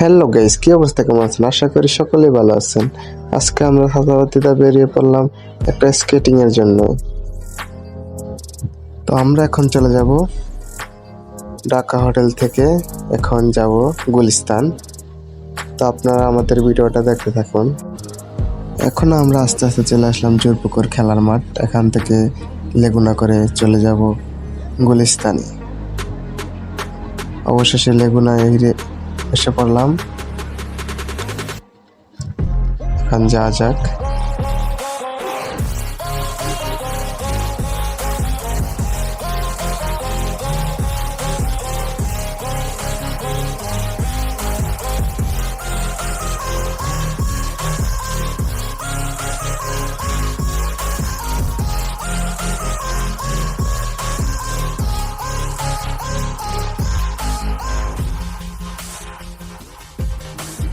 Hello guys, কি অবস্থা, কেমন আছেন? আশা করি সকলেই ভালো আছেন। আজকে আমরা ছাত্রছাত্রীরা বেরিয়ে পড়লাম একটা স্কেটিং এর জন্য। তো আমরা এখন চলে যাব ঢাকা হোটেল থেকে, এখন যাব গুলিস্তান। তো আপনারা আমাদের ভিডিওটা দেখতে থাকুন। এখন আমরা আস্তে আস্তে চলে আসলাম জোরপুকুর খেলার মাঠ। এখান থেকে লেগুনা করে চলে যাব গুলিস্তানে। অবশেষে লেগুনায় এসে পড়লাম। এখন যাওয়া যাক।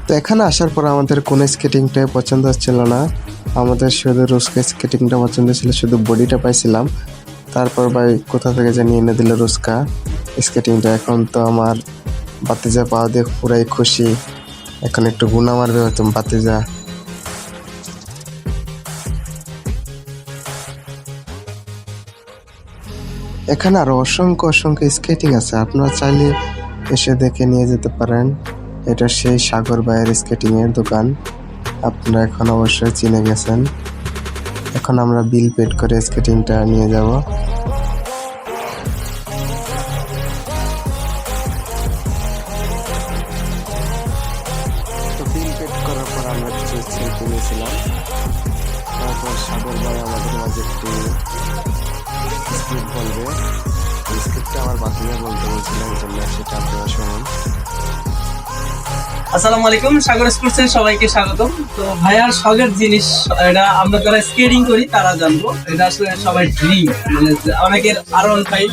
তো এখানে আসার পর আমাদের কোন স্কেটিংটাই পছন্দ হচ্ছিল না। আমাদের শুধু রুস্কা স্কেটিংটা পছন্দ ছিল, শুধু বডিটা পাইছিলাম। তারপর ভাই কোথা থেকে জানি এনে দিল রুস্কা স্কেটিংটা। এখন তো আমার বাতিজা পাওয়া দিয়ে পুরাই খুশি। এখন একটু গুণা মারবে হয়তো বাতিজা। এখানে আরো অসংখ্য অসংখ্য স্কেটিং আছে, আপনারা চাইলে এসে দেখে নিয়ে যেতে পারেন। এটা সেই সাগর ভাইয়ের স্কেটিং এর দোকান, আপনারা এখন অবশ্যই চিনে গেছেন। এখন আমরা বিল পেড করে স্কেটিংটা নিয়ে যাব। তো বিল পেড করার পর আমরা কিছু স্কেট কিনেছিলাম। তারপর সাগর ভাই আমাদের মাঝে একটু স্কেট বলবে। স্কেটটা আমার বাতিলে বলতে বলছিলাম, এই জন্য সেটা আপনারা শুনুন। আসসালামু আলাইকুম, সাগর স্পোর্টস এর সবাইকে স্বাগতম। তো ভাইয়ার শখের জিনিস, এটা আমরা যারা স্কেটিং করি তারা জানবো। এটা আসলে সবাই ড্রিম, মানে অনেকের R15।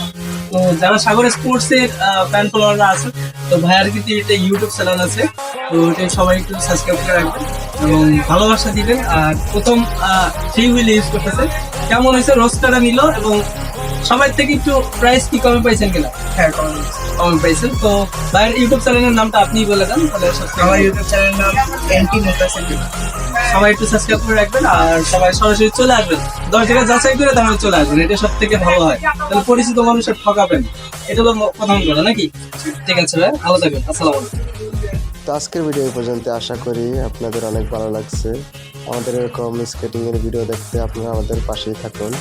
তো যারা সাগর স্পোর্টস এর ফ্যান ফলোয়াররা আছে, তো ভাইয়ার কিন্তু এটা ইউটিউব চ্যানেল আছে। তো এটা সবাই একটু সাবস্ক্রাইব করে রাখবেন এবং ভালোবাসা দিবেন। আর প্রথম 3 হুইল ইউজ করতেছে, কেমন হয়েছে রোস্টারটা নিল এবং সবাই থেকে একটু প্রাইস কি কমে পাইছেন কিনা? হ্যাঁ, কমে পাইছেন। তো ভাইয়ের ইউটিউব চ্যানেলের নামটা আপনি বলে দেন। আমার ইউটিউব চ্যানেলের নাম এনটি মোটরসাইকেল। সবাই একটু সাবস্ক্রাইব করে রাখবেন আর সবাই সরাসরি চলে আসবেন, 10 জায়গায় যাচাই করে তাহলে চলে আসবেন। এটা সব থেকে ভালো হয়, তাহলে পরিচিত মানুষের ঠকাবেন। এটা হলো প্রথম কথা নাকি? ঠিক আছে ভাই, ভালো থাকবেন। আসসালামু আলাইকুম। তো আজকের ভিডিও এই পর্যন্ত। আশা করি আপনাদের অনেক ভালো লাগছে। আমাদের এরকম স্কেটিং এর ভিডিও দেখতে আপনারা আমাদের পাশেই থাকুন।